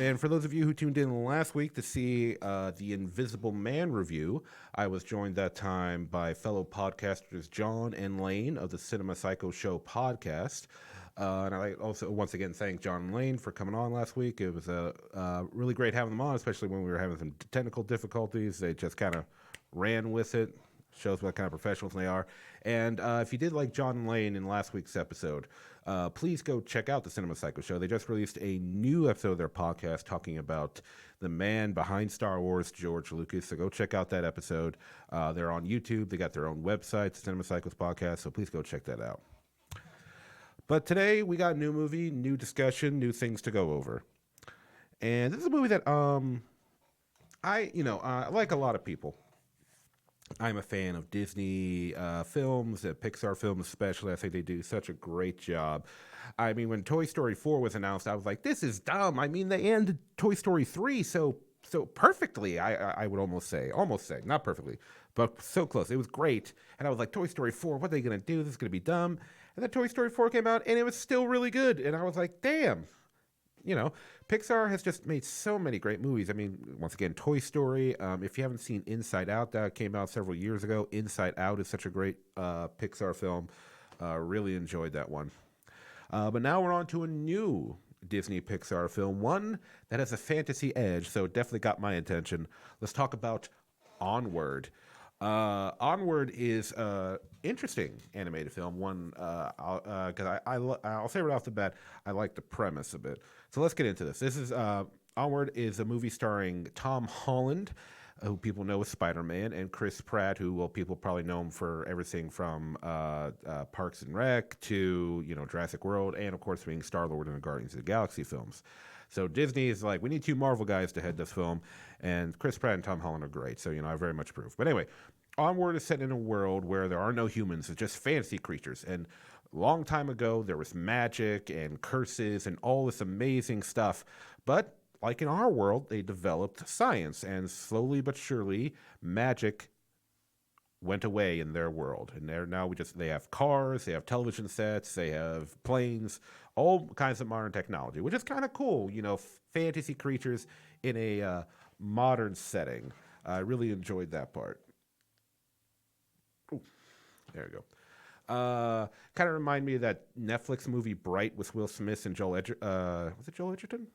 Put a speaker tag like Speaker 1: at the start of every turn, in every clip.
Speaker 1: And for those of you who tuned in last week to see the Invisible Man review, I was joined that time by fellow podcasters John and Lane of the Cinema Psycho Show podcast. And I also once again thank John and Lane for coming on last week. It was really great having them on, especially when we were having some technical difficulties. They just kind of ran with it. Shows what kind of professionals they are. And if you did like John and Lane in last week's episode, please go check out the Cinema Psycho Show. They just released a new episode of their podcast talking about the man behind Star Wars, George Lucas. So go check out that episode. They're on YouTube. They got their own website, the Cinema Psychos Podcast. So please go check that out. But today we got a new movie, new discussion, new things to go over. And this is a movie that like a lot of people, I'm a fan of Disney films, Pixar films especially. I think they do such a great job. I mean, when Toy Story 4 was announced, I was like, this is dumb. I mean, they ended Toy Story 3 so perfectly, I would almost say, not perfectly, but so close. It was great. And I was like, Toy Story 4, what are they going to do? This is going to be dumb. And then Toy Story 4 came out, and it was still really good. And I was like, damn. Pixar has just made so many great movies. I mean, once again, Toy Story. If you haven't seen Inside Out, that came out several years ago. Inside Out is such a great Pixar film. Really enjoyed that one. But now we're on to a new Disney Pixar film, one that has a fantasy edge, so it definitely got my attention. Let's talk about Onward. Onward is an interesting animated film. One, because I'll say right off the bat, I like the premise of it. So let's get into this. This is Onward is a movie starring Tom Holland, who people know as Spider-Man, and Chris Pratt, who people probably know him for everything from Parks and Rec to Jurassic World, and of course being Star-Lord in the Guardians of the Galaxy films. So Disney is like, we need two Marvel guys to head this film, and Chris Pratt and Tom Holland are great. So I very much approve. But anyway, Onward is set in a world where there are no humans; it's just fantasy creatures. And a long time ago, there was magic and curses and all this amazing stuff. But like in our world, they developed science, and slowly but surely, magic went away in their world. And they have cars, they have television sets, they have planes, all kinds of modern technology, which is kind of cool. Fantasy creatures in a modern setting. I really enjoyed that part. Ooh, there we go. Kind of remind me of that Netflix movie Bright with Will Smith and Joel Edgerton. Was it Joel Edgerton?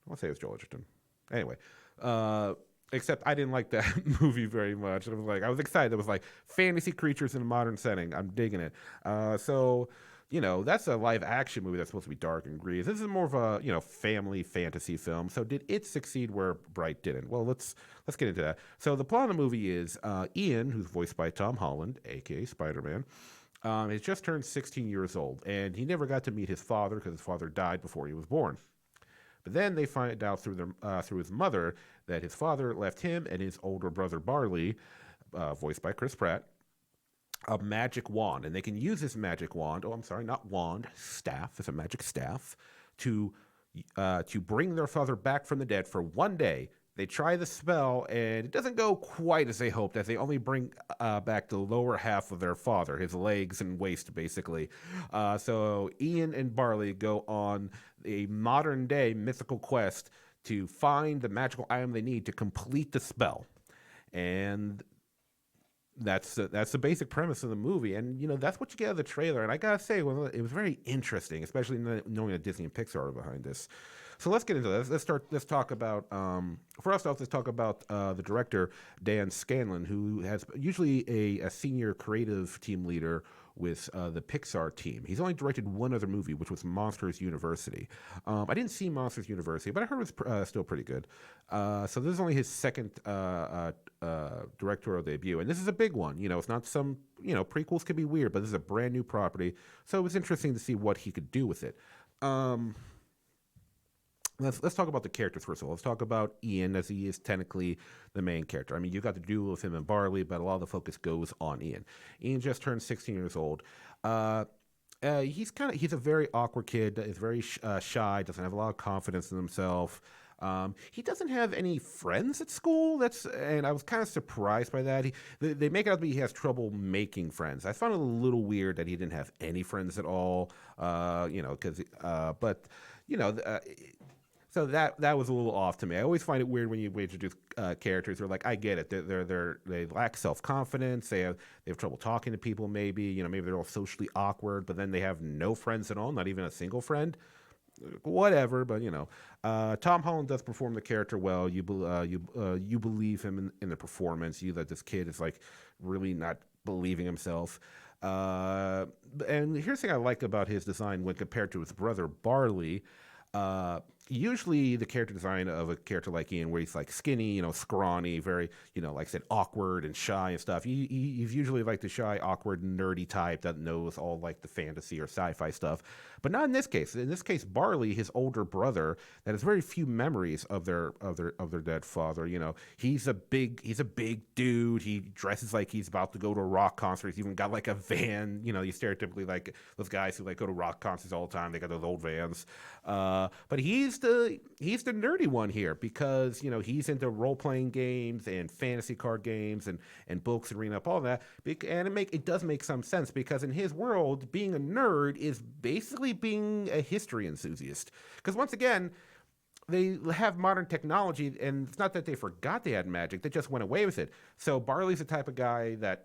Speaker 1: I want to say it was Joel Edgerton. Anyway, except I didn't like that movie very much. I was excited. It was like fantasy creatures in a modern setting. I'm digging it. So that's a live action movie that's supposed to be dark and gritty. This is more of a family fantasy film. So did it succeed where Bright didn't? Well, let's get into that. So the plot of the movie is Ian, who's voiced by Tom Holland, aka Spider-Man. Has just turned 16 years old, and he never got to meet his father because his father died before he was born. But then they find out through his mother that his father left him and his older brother Barley, voiced by Chris Pratt, a magic wand. And they can use this magic wand, not wand, staff, it's a magic staff, to bring their father back from the dead for one day. They try the spell, and it doesn't go quite as they hoped, as they only bring back the lower half of their father, his legs and waist, basically. So Ian and Barley go on a modern-day mythical quest to find the magical item they need to complete the spell. And that's the basic premise of the movie. And, that's what you get out of the trailer. And I got to say, it was very interesting, especially knowing that Disney and Pixar are behind this. So let's get into this. Let's talk about, first off, let's talk about the director, Dan Scanlon, who has usually a senior creative team leader with the Pixar team. He's only directed one other movie, which was Monsters University. I didn't see Monsters University, but I heard it was still pretty good. So this is only his second directorial debut, and this is a big one. It's not some, prequels can be weird, but this is a brand new property. So it was interesting to see what he could do with it. Let's talk about the characters first of all. Let's talk about Ian, as he is technically the main character. I mean, you got the duel with him and Barley, but a lot of the focus goes on Ian. Ian just turned 16 years old. He's a very awkward kid. Is very shy. Doesn't have a lot of confidence in himself. He doesn't have any friends at school. And I was kind of surprised by that. They make it out to be he has trouble making friends. I found it a little weird that he didn't have any friends at all. So that was a little off to me. I always find it weird when you introduce characters who are like, I get it, they lack self confidence, they have trouble talking to people, maybe maybe they're all socially awkward, but then they have no friends at all, not even a single friend. Whatever, but Tom Holland does perform the character well. You believe him in the performance. You that this kid is like really not believing himself. Uh, and here's the thing I like about his design when compared to his brother Barley. Uh, Usually the character design of a character like Ian, where he's like skinny, scrawny, very, like I said, awkward and shy and stuff. He's usually like the shy, awkward, nerdy type that knows all like the fantasy or sci-fi stuff, but not in this case. In this case, Barley, his older brother, that has very few memories of their dead father. He's a big dude. He dresses like he's about to go to a rock concert. He's even got like a van. You stereotypically like those guys who like go to rock concerts all the time. They got those old vans. But he's the nerdy one here because he's into role playing games and fantasy card games and books and reading up all that. And it does make some sense because in his world, being a nerd is basically being a history enthusiast. Because once again, they have modern technology, and it's not that they forgot they had magic; they just went away with it. So Barley's the type of guy that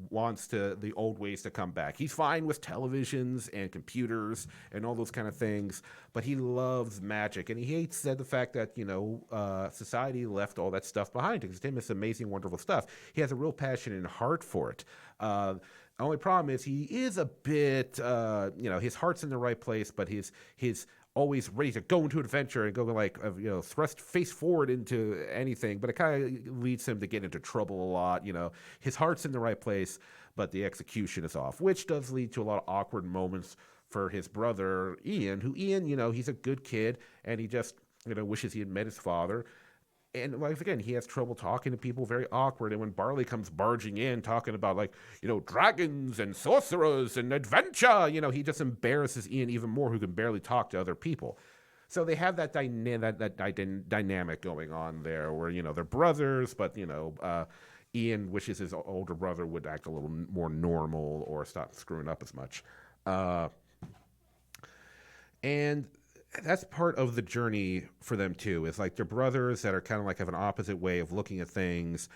Speaker 1: wants the old ways to come back. He's fine with televisions and computers and all those kind of things, but he loves magic, and he hates the fact that society left all that stuff behind. Because to him, it's amazing, wonderful stuff. He has a real passion and heart for it. The only problem is he is a bit, his heart's in the right place, but his always ready to go into adventure and go like thrust face forward into anything, but it kind of leads him to get into trouble a lot. His heart's in the right place, but the execution is off, which does lead to a lot of awkward moments for his brother Ian. He's a good kid, and he just wishes he had met his father. And like again, he has trouble talking to people, very awkward. And when Barley comes barging in, talking about like dragons and sorcerers and adventure, he just embarrasses Ian even more, who can barely talk to other people. So they have that dynamic going on there, where they're brothers, but Ian wishes his older brother would act a little more normal or stop screwing up as much. And that's part of the journey for them too. It's like they're brothers that are kind of like have an opposite way of looking at things,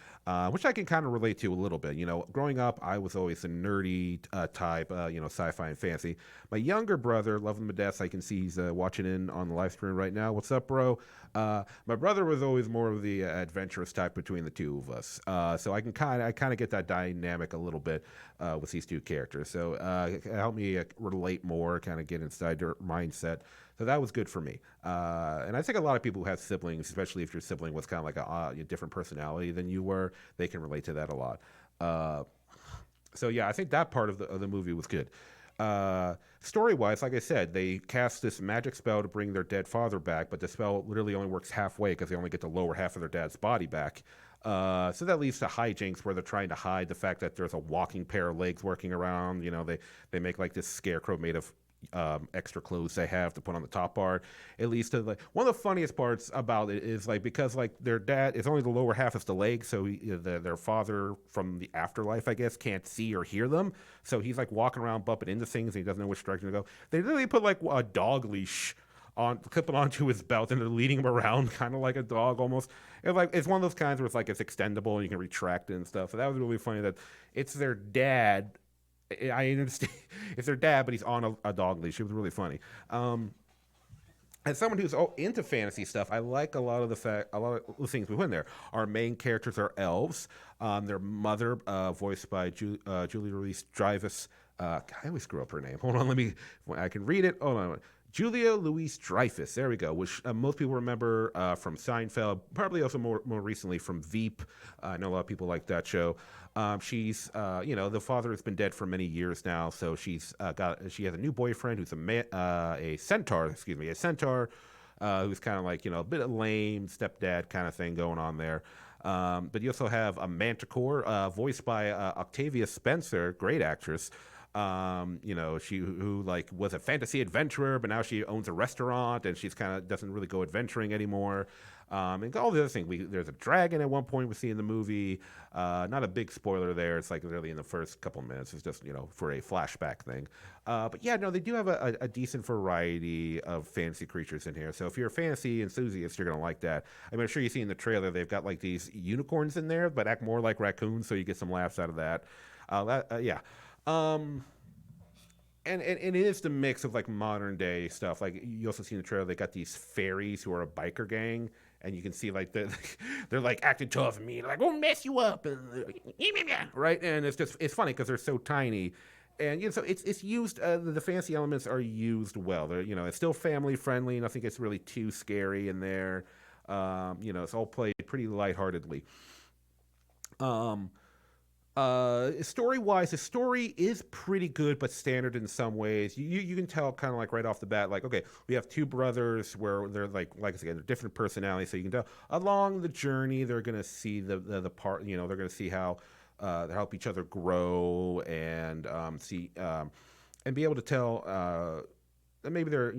Speaker 1: which I can kind of relate to a little bit. Growing up, I was always a nerdy type, sci-fi and fantasy. My younger brother, love him to death. I can see he's watching in on the live stream right now. What's up, bro? My brother was always more of the adventurous type between the two of us. So I kind of get that dynamic a little bit with these two characters. So it helped me relate more, kind of get inside their mindset. So that was good for me. And I think a lot of people who have siblings, especially if your sibling was kind of like a different personality than you were, they can relate to that a lot. So yeah, I think that part of the movie was good. Story-wise, like I said, they cast this magic spell to bring their dead father back, but the spell literally only works halfway because they only get the lower half of their dad's body back. So that leads to hijinks where they're trying to hide the fact that there's a walking pair of legs working around. They make like this scarecrow made of extra clothes they have to put on the top part. It leads to like one of the funniest parts about it is like because like their dad is only the lower half of the leg, so their father from the afterlife, I guess, can't see or hear them. So he's like walking around bumping into things and he doesn't know which direction to go. They literally put like a dog leash on, clip it onto his belt, and they're leading him around kind of like a dog almost. It's one of those kinds where it's extendable and you can retract it and stuff. So that was really funny that it's their dad. I understand it's their dad, but he's on a dog leash. It was really funny. As someone who's into fantasy stuff, I like a lot of the things we put in there. Our main characters are elves. Their mother, voiced by Julie Louis-Dreyfus. I always screw up her name. Hold on, I can read it. Hold on. Julia Louis-Dreyfus, there we go, which most people remember from Seinfeld, probably also more recently from Veep. I know a lot of people like that show. She's, the father has been dead for many years now, so she has a new boyfriend who's a centaur, who's kind of like, a bit of lame stepdad kind of thing going on there. But you also have a manticore, voiced by Octavia Spencer, great actress. She who like was a fantasy adventurer, but now she owns a restaurant and she's kind of doesn't really go adventuring anymore. And all the other things. There's a dragon at one point we see in the movie. Not a big spoiler there. It's like really in the first couple minutes. It's just, for a flashback thing. But yeah, no, they do have a decent variety of fantasy creatures in here. So if you're a fantasy enthusiast, you're going to like that. I mean, I'm sure you see in the trailer, they've got like these unicorns in there, but act more like raccoons, so you get some laughs out of that. Yeah. And it is the mix of like modern day stuff. Like you also see in the trailer, they got these fairies who are a biker gang, and you can see like they're like acting tough and mean, like we'll mess you up, and right. And it's funny because they're so tiny, and so it's used. The fantasy elements are used well. They're it's still family friendly. Nothing gets really too scary in there. It's all played pretty lightheartedly. Story-wise, the story is pretty good, but standard in some ways. You can tell kind of like right off the bat, like, okay, we have two brothers where they're like I said, they're different personalities, so you can tell along the journey they're going to see the part, they're going to see how they help each other grow and see and be able to tell that maybe they're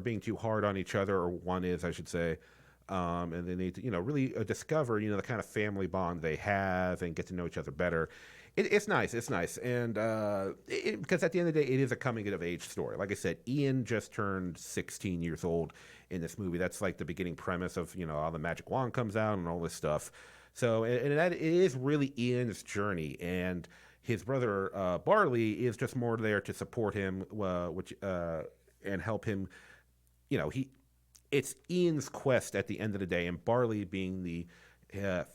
Speaker 1: being too hard on each other, or one is, I should say. And they need to, really discover, the kind of family bond they have and get to know each other better. It's nice. And because at the end of the day, it is a coming-of-age story. Like I said, Ian just turned 16 years old in this movie. That's like the beginning premise of, how the magic wand comes out and all this stuff. So, and that it is really Ian's journey. And his brother, Barley, is just more there to support him, and help him, it's Ian's quest at the end of the day, and Barley, being the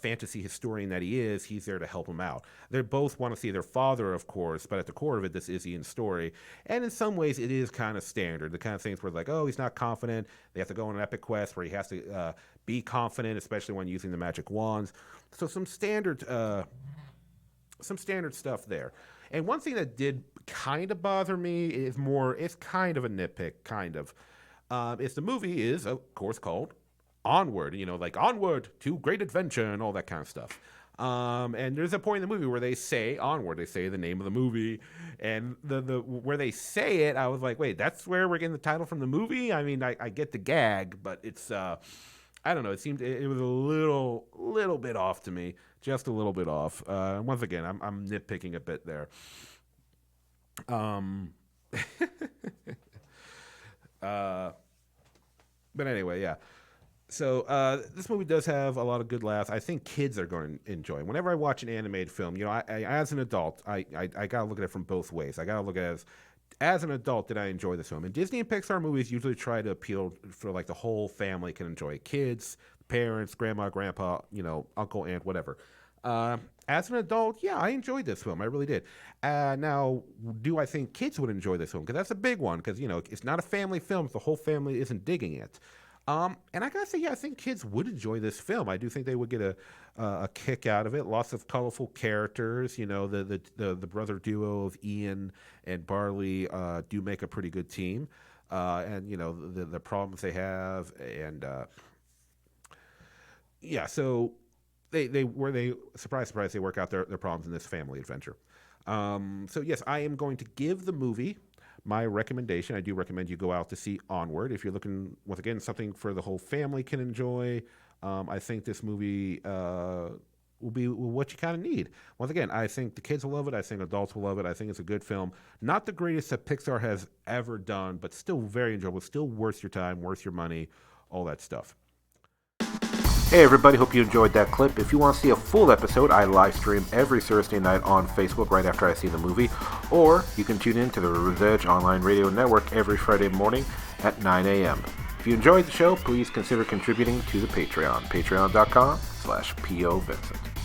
Speaker 1: fantasy historian that he is, he's there to help him out. They both want to see their father, of course, but at the core of it, this is Ian's story. And in some ways, it is kind of standard. The kind of things where like, oh, he's not confident. They have to go on an epic quest where he has to be confident, especially when using the magic wands. So some standard stuff there. And one thing that did kind of bother me it's kind of a nitpick, kind of. Is the movie is, of course, called Onward, like Onward to Great Adventure and all that kind of stuff. And there's a point in the movie where they say Onward, they say the name of the movie, and the where they say it, I was like, wait, that's where we're getting the title from the movie? I mean, I get the gag, but it's, I don't know, it seemed, it was a little bit off to me, just a little bit off. Once again, I'm nitpicking a bit there. But anyway, yeah. So this movie does have a lot of good laughs. I think kids are going to enjoy it. Whenever I watch an animated film, I as an adult, I got to look at it from both ways. I got to look at it as an adult, did I enjoy this film? And Disney and Pixar movies usually try to appeal for like the whole family can enjoy it. Kids, parents, grandma, grandpa, uncle, aunt, whatever. As an adult, yeah, I enjoyed this film. I really did. Now, do I think kids would enjoy this film? Because that's a big one. Because, it's not a family film if the whole family isn't digging it. And I gotta say, yeah, I think kids would enjoy this film. I do think they would get a kick out of it. Lots of colorful characters. The brother duo of Ian and Barley do make a pretty good team. And the problems they have, and yeah, so. They surprise they work out their problems in this family adventure. So yes, I am going to give the movie my recommendation. I do recommend you go out to see Onward if you're looking, once again, something for the whole family can enjoy. I think this movie will be what you kind of need. Once again, I think the kids will love it. I think adults will love it. I think it's a good film. Not the greatest that Pixar has ever done, but still very enjoyable. Still worth your time, worth your money, all that stuff. Hey everybody, hope you enjoyed that clip. If you want to see a full episode, I live stream every Thursday night on Facebook right after I see the movie, or you can tune in to the Revenge Online Radio Network every Friday morning at 9 a.m. If you enjoyed the show, please consider contributing to the Patreon, patreon.com/PO Vincent.